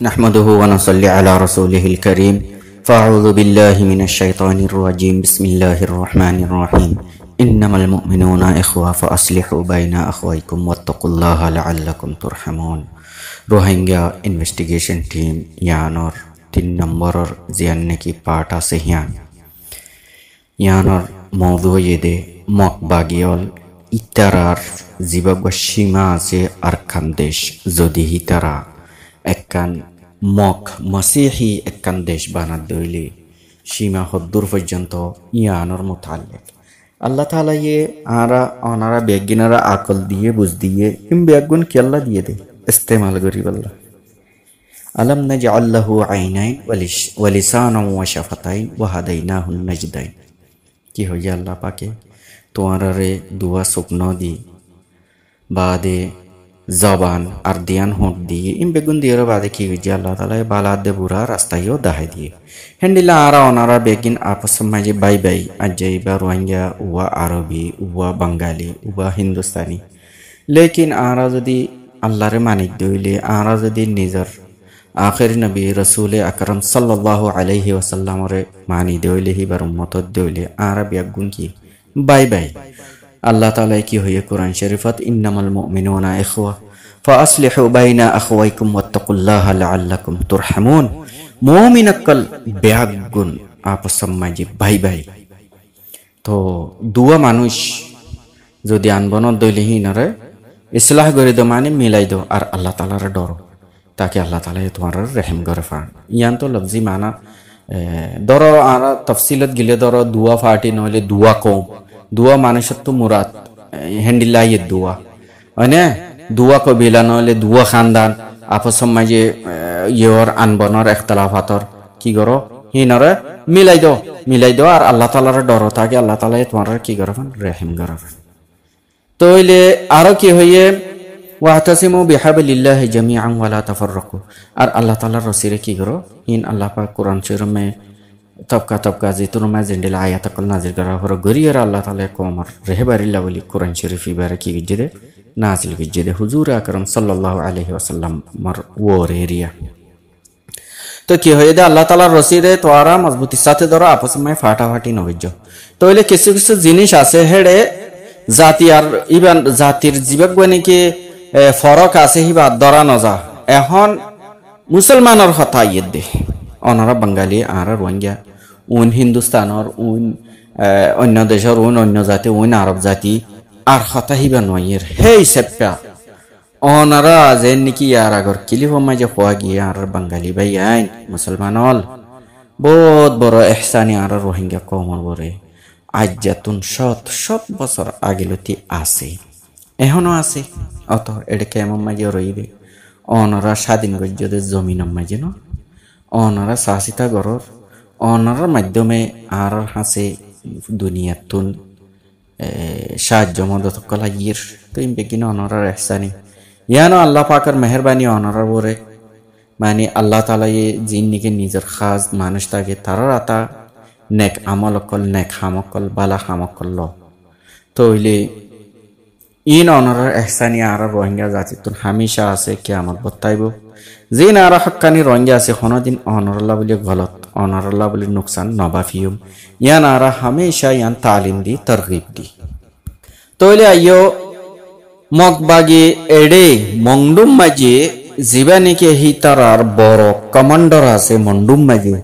نحمده ونصلي على رسوله الكريم فأعوذ بالله من الشيطان الرجيم بسم الله الرحمن الرحيم إنما المؤمنون إخوة فأصلحوا بين أخويكم واتقوا الله لعلكم ترحمون Rohingya investigation team ইয়ানোর 3 নম্বরের জিয়ান্নেকি part আছে ইয়ানোর মৌদু ইয়েদে mock বাগিয়ল ইতারার জীবগ সীমা আছে আরকান দেশ যদি হিতারা একখান মক মসিহি একখান দেশ বানাত দইলে সীমা হদ্দুর পর্যন্ত ইয়ানোর মুতাল্লিক আল্লাহ তাআলা ইয়ে অনারা বেগিনারা আকল দিয়ে বুঝ দিয়ে ইম বেগুন কি আল্লাহ দিয়ে দে ইস্তেমাল করি বল্লা আলম নাজআল লাহু আইনাইন ওয়া লিসানান ওয়া শাফাতাইন ওয়া হাদাইনাহুন নাজদাইন কি হইয়া আল্লাহ পাকে তোমারে দুয়া শুকনো দি বাদে জবান আর দিয়ান হোঁট দিয়ে ইম বেগুন দিয়ে বাদে কি হইয়া আল্লাহ তাআলা বালাদ দে বুরা রাস্তায়ও দাহাই দিয়ে হেন্ডিলা অনারা বেগিন আপস মাঝে বাই বাই আজাই বা রোহিঙ্গা উয়া আরবি উয়া বাঙালি উয়া হিন্দুস্তানি লেকিন আরা যদি আল্লাহরে মানিক দইলে আরা যদি নিজের আখির নবী রসুল আকরম সাল্লাল্লাহু আলাইহি ওয়াসাল্লামরে মানি দইলে হিবার উম্মত দইলে আরা বেগুন কি বাই বাই আল্লাহ তাআলা কি হইয়া কোরআন শরীফত ইন্নামাল মুমিনুনা ইখওয়া ফাসলিহু বাইনা আখওয়াইকুম ওয়াত্তাকুল্লাহা লাআল্লাকুম তুরহামুন মুমিনাক্কাল বেগুন আপস মাঝে বাই বাই তো দুয়া মানুষ যদি আনবনত দইলে হিনারে ইসলাহ করে দো মানে মিলাই দো আর আল্লাহ তাআলার ডরো তাকে আল্লাহ তাআলা তোমার রহম করে ফান ইয়ান তো লফজি মানা ধরো আর তফসিলত গিলে ধরো দুয়া ফাটি নইলে দুয়া কম দুয়া মানুষের তো মুরাদ হ্যান্ডিল্লাহ দুয়া মানে দুয়া কবিলা নইলে দুয়া খানদান আপস মাঝে ইয়র আনবনর একতলাফাতর কি করো হিনরে মিলাই দো আর আল্লাহ তাআলার ডরো তাকে আল্লাহ তাআলা তোমার কি করে ফান রহম করে ফান তো হইলে আরো কি হইয়ে ওয়াতাসিমু বিহাবলিল্লাহি জামিআন ওয়া লা তাফাররাকু আর আল্লাহ তাআলার রসিরে কি করো ইন আল্লাহ পাক কোরআন শরীফ মে তবকা জিতুর মে জিন্দিল আয়াত কল নাজিল করা হর গরিয়ার আল্লাহ তাআলা কোমর রেহবারিল্লাহ বলি কোরআন শরীফ ইবারে কি গিজে নাজিল গিজে হুজুর আকরাম সাল্লাল্লাহু আলাইহি ওয়াসাল্লাম মার ওরেরিয়া তো কি হয়ে দে আল্লাহ তাআলার রসিরে তোরা মজবুতি সাথে ধরো আপস মে ফাটাফাটি নবিজ তো হইলে কিছু কিছু জিনিস আছে হেডে জাতি আর ইবান জাতির জীবজ্ঞানীকে ফরক আছে হিবা ধরা নজা এখন মুসলমানের কথা ইয়ে দে অনারা বাঙালি আর রোহিঙ্গা উন হিন্দুস্তানের উন অন্য দেশের উন অন্য জাতি উন আরব জাতি আর কথা হিবা নয়ের হেই সেপ্পা অনারা যেন নাকি আর আগর কিলি হমাই যে হওয়া গিয়ে আর বাঙালি ভাই আইন মুসলমান হল বহুত বড় এহসানি আর রোহিঙ্গা কমর বরে আজ্জাতুন শত বছর আগেলতি আছে এখনো আছে অত এটা কেমন মাঝে রইবে অনারা স্বাধীন গজ্যদের জমিন মাঝে ন অনারা শাসিতা গরর অনারার মাধ্যমে আর হাসে দুনিয়াতুন সাহায্য মদত কলা ইয়ের তো ইম বেগিন অনারার এহসানি ইয়ানো আল্লাহ পাকের মেহরবানি অনারার বরে মানে আল্লাহ তাআলা জিন্নিকে নিজের খাস মানুষ থাকে তারার আতা নেক আমল অকল নেক হামকল বালা হামকল ল তো হইলে ইন অনারার এহসানি আর রোহিঙ্গা জাতি তুন হামেশা আছে কিয়ামত বতাইব জিন আর হক্কানি রোহিঙ্গা আছে কোনদিন অনারাল্লাহ বলি গলত অনারাল্লাহ বলি নুকসান নবাফিয়ুম ইয়ান আর হামেশা ইয়ান তালিম দি তরগিব দি তো হইলে আইয়ো মকবাগে এড়ে মংডুম মাঝে জীবানিকে হিতারার বড় কমান্ডার আছে মন্ডুম মাঝে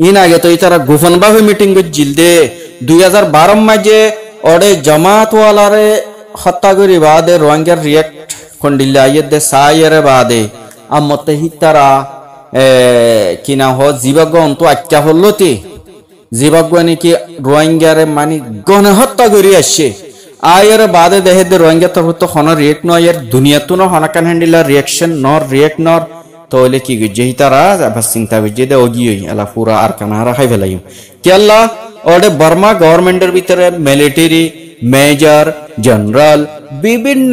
ইন আগে তো ইতারা গোপন ভাবে মিটিং গজিল দে 2012 মাঝে ওড়ে জামাতওয়ালারে হত্যা করি বাদে রোহিঙ্গার রিয়েক্ট কন্ডিল্লা আইয়ে দে সায়ের বাদে আমতে হিতারা কিনা হ জীবগ অন্ত আচ্ছা হলতে জীবগ নাকি রোহিঙ্গারে মানে গণ হত্যা করি আসছে আয়ের বাদে দেহে দে রোহিঙ্গা তো হন রিয়েক্ট নয় এর দুনিয়াতো না হনাকান হ্যান্ডিলা রিয়েকশন নর রিয়েক্ট নর তোলে কি গজে হিতারা বাস চিন্তা গজে দে ওগি আলা পুরা আর কানারা খাই ফেলাই কি আল্লাহ ওডে বর্মা গভর্নমেন্টের ভিতরে মিলিটারি মেজর জেনারেল বিভিন্ন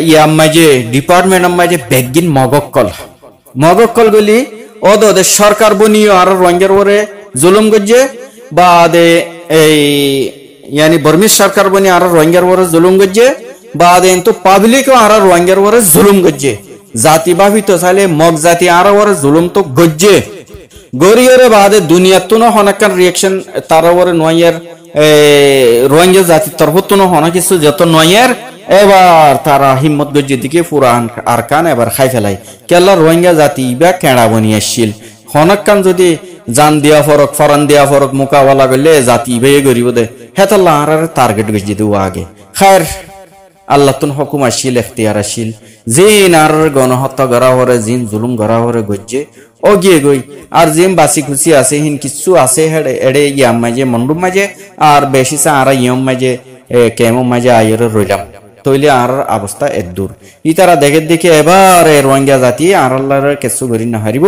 ইয়ামাজে ডিপার্টমেন্ট মাঝে বেগিন মগক্কল গলি ওদে সরকার বনিও আর রোহিঙ্গার ওরে জুলুম গজে বাদে এই यानी बर्मी सरकार बनी आरा रोहिंग्यार वर जुलुम गज्जे बाद तो पब्लिक आरा रोहिंग्यार वर जुलुम गज्जे জাতি ভাবিত চাইলে মগ জাতি আর ওর জুলুম তো গজ্জে গরিয়রে বাদে দুনিয়ার তো না হনাকান রিয়াকশন তার ওর নয়ের রোহিঙ্গা জাতির তরফ তো না হনা কিছু যত নয়ের এবার তারা হিম্মত গজ্জে দিকে পুরান আর কান এবার খাই ফেলাই কেলা রোহিঙ্গা জাতি বা কেড়া বনিয়ে আসছিল হনাকান যদি জান দিয়া ফরক ফরান দিয়া ফরক মোকাবেলা করলে জাতি বেয়ে গরিব দে হেতাল্লাহ আর টার্গেট গজ্জে দেওয়া আগে খায়ের আল্লাহ তুন হুকুম আসিল এখতিয়ার আসিল জিন আর গণহত্যা করা হরে জিন জুলুম করা হরে গজ্জে ও গিয়ে গই আর জিম বাসি খুশি আছে হিন কিছু আছে হেডে এডে ইয়াম মাঝে মন্ডুম মাঝে আর বেশি সা আর ইয়ম মাঝে কেমন মাঝে আয়ের রইলাম তৈলে আর অবস্থা এদূর ই তারা দেখে দেখে এবার রোহিঙ্গা জাতি আর আল্লাহর কিছু করি না হারিব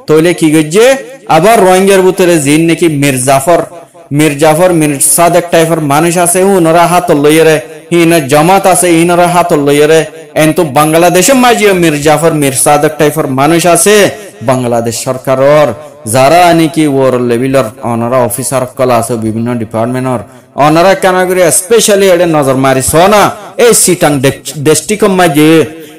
তৈলে কি গজ্জে আবার রোহিঙ্গার ভিতরে জিন নাকি মির সাদেক টাইপের মানুষ আছে ওনারা হাত লইরে হিন জামাত আছে ইনারা হাত লইরে কিন্তু বাংলাদেশের মাঝে মির সাদেক টাইপের মানুষ আছে বাংলাদেশ সরকারের যারা নাকি ওর লেভেলের ওনারা অফিসার কল আছে বিভিন্ন ডিপার্টমেন্টর ওনারা কেন করে স্পেশালি এডে নজর মারিছ না এই সিটাং ডিস্ট্রিক্টের মাঝে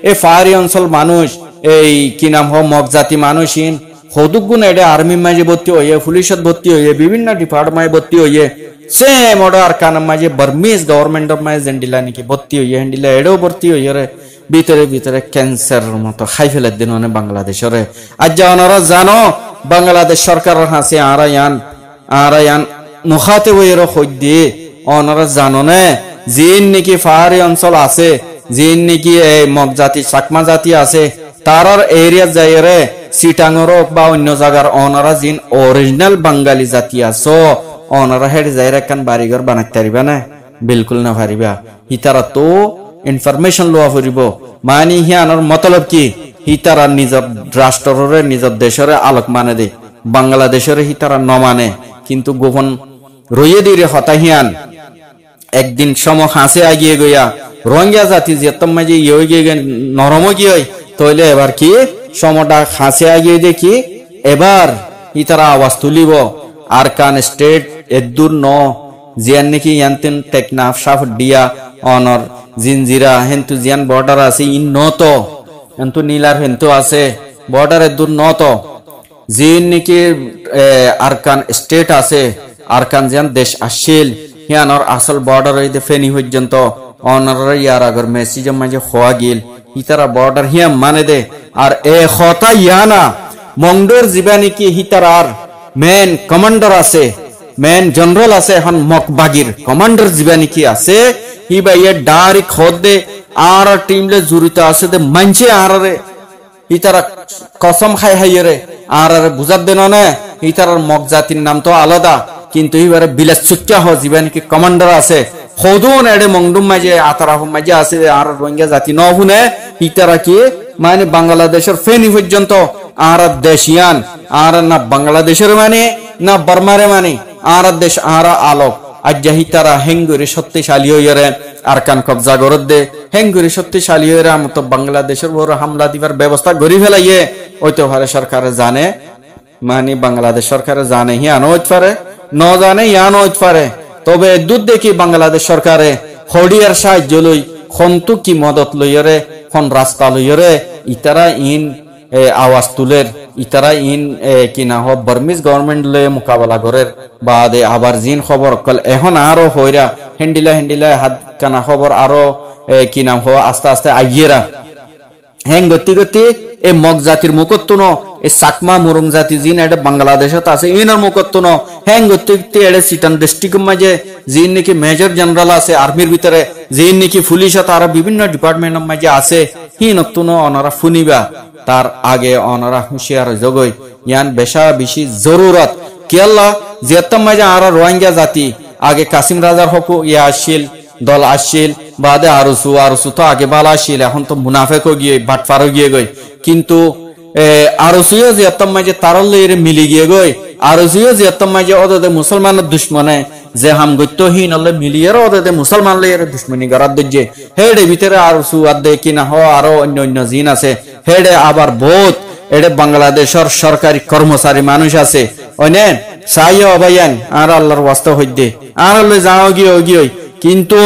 এই পাহাড়ি অঞ্চল মানুষ এই কি নাম হ মগ জাতি মানুষহীন হদুগুণ এডে আর্মি মাঝে ভর্তি হইয়ে পুলিশত ভর্তি হইয়ে বিভিন্ন ডিপার্টমেন্টে ভর্তি হইয়ে সেম অর্ডার কান মাঝে বার্মিজ গভর্নমেন্টের মাঝে জেন্ডিলা নাকি ভর্তি হইয়ে হ্যান্ডিলা এডেও ভর্তি হইয়ে রে ভিতরে ভিতরে ক্যান্সার মতো খাই ফেলে দিন মানে বাংলাদেশের আজ যা ওনারা জানো বাংলাদেশ সরকারের হাসে আরায়ান মুখাতে বইয়ের খোঁজ দিয়ে ওনারা জানো না জিন নাকি পাহাড়ি অঞ্চল আছে জিন নাকি এই মগ জাতি চাকমা জাতি আছে তারার এরিয়া যাইরে সিটাঙর বা অন্য জায়গার ওনারা জিন অরিজিনাল বাঙালি জাতি আছো ওনারা হেড যাইরে কান বাড়িঘর বানাইতে পারিবা না বিলকুল না পারিবা হিতারা তো ইনফরমেশন লওয়া ফুরিব মানে হিয়ানোর মতলব কি হিতারা নিজের রাষ্ট্রের নিজের দেশের আলোক মানে দে বাংলাদেশের হিতারা ন মানে কিন্তু গোপন রইয়ে দিয়ে হতাহিয়ান একদিন সম হাসে আগিয়ে গইয়া রোহিঙ্গা জাতি যেতম মাঝে ইয়ে গিয়ে নরম গিয়ে তইলে এবার কি সমটা হাসে আগিয়ে দেখি এবার হিতারা আওয়াজ তুলিব আর কান স্টেট এদুর ন জিয়ান নাকি ইয়ান্তিন টেকনাফ সাফ ডিয়া অনর জিনজিরা হেন্তু জিয়ান বর্ডার আছে ইন নত হেন্তু নীলার হেন্তু আছে বর্ডার এদুর নত জিন নাকি আরকান স্টেট আছে আরকান জিয়ান দেশ আসিল হিয়ানর আসল বর্ডার হইতে ফেনি পর্যন্ত অনর ইয়ার আগর মেসেজ মাঝে হওয়া গিল হিতারা বর্ডার হিয়া মানে দে আর এ হতা ইয়ানা মংডোর জীবানি কি হিতারার মেন কমান্ডার আছে মেন জেনারেল আছে এখন মকবাগির কমান্ডার জীবানি কি আছে হি ভাই এ ডারি খোদ দে আর টিমলে জড়িত আছে দে মানছে আরে ইতারা কসম খাই হাইরে আর বুঝাত দেন না ইতারার মগ জাতির নাম তো আলাদা কিন্তু এবারে বিলাস চুক্কা হ জীবানি কি কমান্ডার আছে খোদুন এডে মংডুম মাঝে আতারাফ মাঝে আছে আর রোহিঙ্গা জাতি ন হুনে ইতারা কি মানে বাংলাদেশের ফেনি পর্যন্ত আর দেশিয়ান আর না বাংলাদেশের মানে না বর্মারে মানে আর দেশ আর আলোক আজ্জাহি তারা হেঙ্গুরি শক্তিশালী হইরে আর কান কবজা গরদ দে হেঙ্গুরি শক্তিশালী হইরে আম তো বাংলাদেশের বড় হামলা দিবার ব্যবস্থা গড়ি ফেলাইয়ে ওই তো ভারে সরকার জানে মানে বাংলাদেশ সরকার জানে হিয়ানো হইতে পারে ন জানে ইয়ানো হইতে পারে তবে দুধ দেখি বাংলাদেশ সরকারে হডিয়ার সাহায্য লই খন্তু কি মদত লইরে খন রাস্তা লইরে ইতারা ইন আওয়াজ তুলের ইতারা ইন কি না হোক বার্মিজ গভর্নমেন্ট লয়ে মোকাবেলা করের বাদে আবার জিন খবর কল এখন আরো হইরা হেন্ডিলা হাত কানা খবর আরো কি নাম হওয়া আস্তে আস্তে আইয়েরা হ্যাং গতি এ মগ জাতির মুখত্তুন এ চাকমা মুরুং জাতি জিন এটা বাংলাদেশত আছে ইনার মুখত্তুন হ্যাং গতি এডে সিটান ডিস্ট্রিক্ট মাঝে জিন নাকি মেজর জেনারেল আছে আর্মির ভিতরে জিন নাকি পুলিশত আর বিভিন্ন ডিপার্টমেন্টের মাঝে আছে হিনত্তুন অনারা ফুনিবা তার আগে অনারা হুঁশিয়ার জগই ইয়ান বেশা বেশি জরুরত কি আল্লাহ যেতম মাঝে আর রোহিঙ্গা জাতি আগে কাসিম রাজার হকু ইয়া আসিল দল আসিল বাদে আরসু তো আগে বালা আসিল এখন তো মুনাফেক গিয়ে বাটফারও গিয়ে গই কিন্তু আরসুও যেতম মাঝে তারলে মিলি গিয়ে গই আরসুও যেতম মাঝে ওদের মুসলমানের দুশ্মনে যে হাম গত্যহীন হলে মিলিয়ে ওদের মুসলমান লের দুশ্মনী গড়ার দজ্জে হেডে ভিতরে আরসু আদে কিনা হ আরো অন্য জিন আছে হেডে আবার বহুত এডে বাংলাদেশের সরকারি কর্মচারী মানুষ আছে ওনে সাইয়া অবায়ান আর আল্লাহর ওয়াস্তা হইদে আর আল্লাহ যাও গিয়ে কিন্তু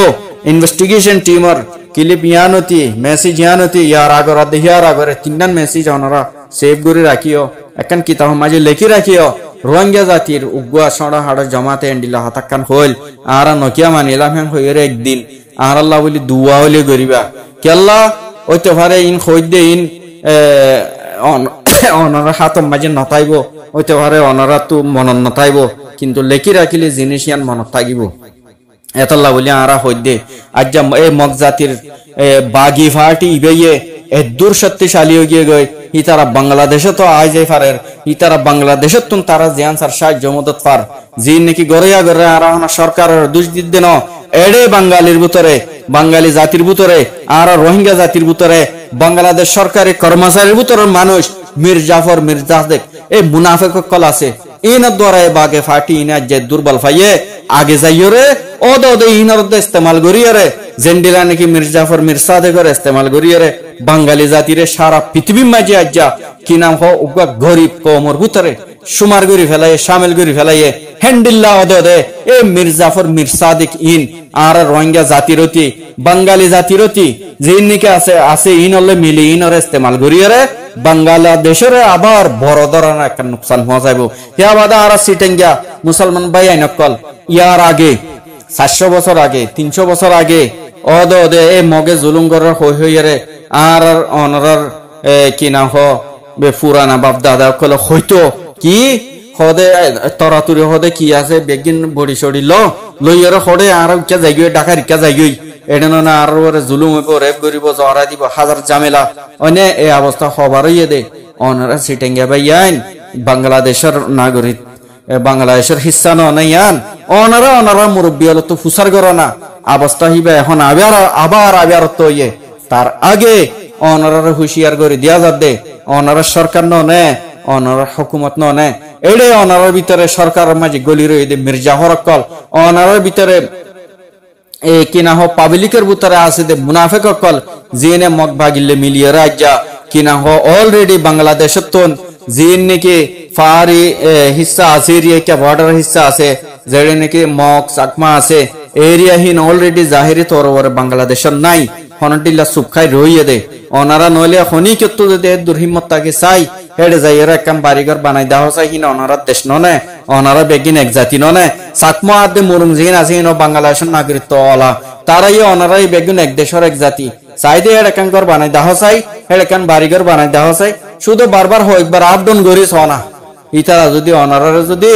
ইনভেস্টিগেশন টিমর ক্লিপ ইয়ানতি মেসেজ ইয়ানতি ইয়ার আগর দেহিয়ার আগরে তিনটান মেসেজ অনরা সেভ করে রাখিও একখান কিতাব মাঝে লেখি রাখিও রোহিঙ্গা জাতির উগুয়া সড়া হাড় জমাতে এন্ডিলা হাতাক্কান হইল আর নকিয়া মানিলাম হ্যাং হইরে একদিন আর আল্লাহ বলি দুয়া হইলে গরিবা কেল্লা ওইতে পারে ইন খৈদ্দে ইন অনরা হাতম মাঝে নতাইব ওইতে পারে অনরা তো মনত নতাইব কিন্তু লেখি রাখিলে জিনিস ইয়ান মনত থাকিব এতল্লা বলি আরা হইদে আজ এই মগ জাতির বাগি ফাটি ইবেয়ে দূর শক্তিশালী হয়ে গিয়ে গই ই তারা বাংলাদেশে তো আই যাই পারের ই তারা বাংলাদেশে তুন তারা জিয়ান সার সাহায্য মদত পার জি নাকি গড়িয়া গড়ে আর সরকারের দুষ দিতে ন এড়ে বাঙালির ভিতরে বাঙালি জাতির ভিতরে আর রোহিঙ্গা জাতির ভিতরে বাংলাদেশ সরকারি কর্মচারীর ভিতরে মানুষ মীর জাফর মীর জাদেক এই মুনাফিক কল আছে ইন দ্বারা বাগে ফাটি ইনা যে দুর্বল ফাইয়ে আগে যাইও রে ও দে ইনার ইস্তেমাল করিয়ে রে জেন্ডিলা নাকি মীর জাফর মীর সাদেকের ইস্তেমাল করিয়ে রে বাঙালি জাতিরে সারা পৃথিবীর মাঝে আজ্জা কি নাম হো উগা গরিব কমর ভিতরে সুমার গরি ফেলাইয়ে শামিল গরি ফেলাইয়ে হ্যান্ডিল্লা দে এ মীর জাফর মীর সাদেক ইন আর রোহিঙ্গা জাতিরতি বাঙালি জাতিরতি যে নাকি আছে ইন হলে মিলি ইনর ইস্তেমাল করিয়ে রে বাংলাদেশের আবার বড় ধরনের একটা নুকসান হওয়া যাইব ইয়া বাদা আর সিটেঙ্গা মুসলমান ভাই আইনকল ইয়ার আগে 400 বছর আগে 300 বছর আগে দে এ মগে জুলুম করার হইরে আর অনরার কি না হ বে পুরানা বাপ দাদা কল হইতো কি হদে তরাতুরি হদে কি আছে বেগিন বড়ি সড়ি লইয়ার হদে আর কে যাইগই ঢাকা রিকা যাইগই এডেন না আর জুলুম হইব রেপ করিব জহরা দিব হাজার ঝামেলা অনে এই অবস্থা হবার হইয়ে দে অনরা সিটেঙ্গা ভাই আইন বাংলাদেশের নাগরিক বাংলাদেশের হিস্সা নয়ান অনারা মুরব্বী হলো তো ফুসার করো না অবস্থা হিবে এখন আবার তো ইয়ে তার আগে অনারা হুঁশিয়ার করে দিয়া যাত দে অনারা সরকার নে অনারা হুকুমত নে এড়ে অনারার ভিতরে সরকারের মাঝে গলি রয়ে দে মির্জা হরকল অনারার ভিতরে কি না হো পাবলিকের ভিতরে আছে দে মুনাফিক কল জিনে মগ ভাগিলে মিলিয়ে রাজ্যা কি না হো অলরেডি বাংলাদেশের তো জিন নাকি ফারি হিস্সা আছে এরিয়া কে বর্ডার হিস্সা আছে যেড়ে নাকি মক চাকমা আছে এরিয়া হিন অলরেডি জাহিরি তৌর বাংলাদেশের নাই হনটিল্লা সুখাই রইয়ে দে ওনারা নইলে হনি কেতু দে দুর্হিম্মত তাকে চাই হেড়ে যাইয়েরা একদম বাড়িঘর বানাই দেওয়া চাই হিন ওনারা দেশ ননে ওনারা বেগিন এক জাতি ননে চাকমা আদে মুরুং জিন আছে হিন বাংলাদেশের নাগরিকত্ব ওলা তারাই ওনারাই বেগুন এক দেশের এক জাতি চাইদে এরকান ঘর বানাই দেওয়া চাই এরকান বাড়িঘর বানাই দেওয়া চাই শুধু বারবার একবার আবদন করিস না ইতারা যদি অনারা যদি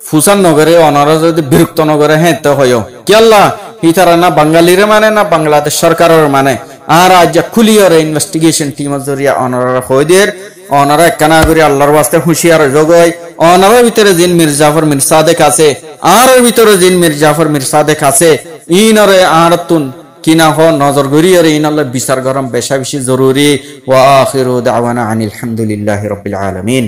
ফুসান নগরে অনারা যদি বিরক্ত নগরে হ্যাঁ তো হয় কেল্লা ইতারা না বাঙালিরে মানে না বাংলাদেশ সরকারের মানে আর আজ খুলিয়র ইনভেস্টিগেশন টিম জরিয়া অনারা হইদের অনারা একখানা করে আল্লাহর ওয়াস্তে হুঁশিয়ার জগয় অনারার ভিতরে জিন মীর জাফর মীর সাদেক আছে আর ভিতরে জিন মীর জাফর মীর সাদেক আছে ইনরে আর তুন কিনা হ নজর গরিয়ে রে ইনাল্লাহ বিচার গরম বেশা বেশি জরুরি ওয়া আখিরু দাওয়ানা আনিল হামদুলিল্লাহি রাব্বিল আলামিন।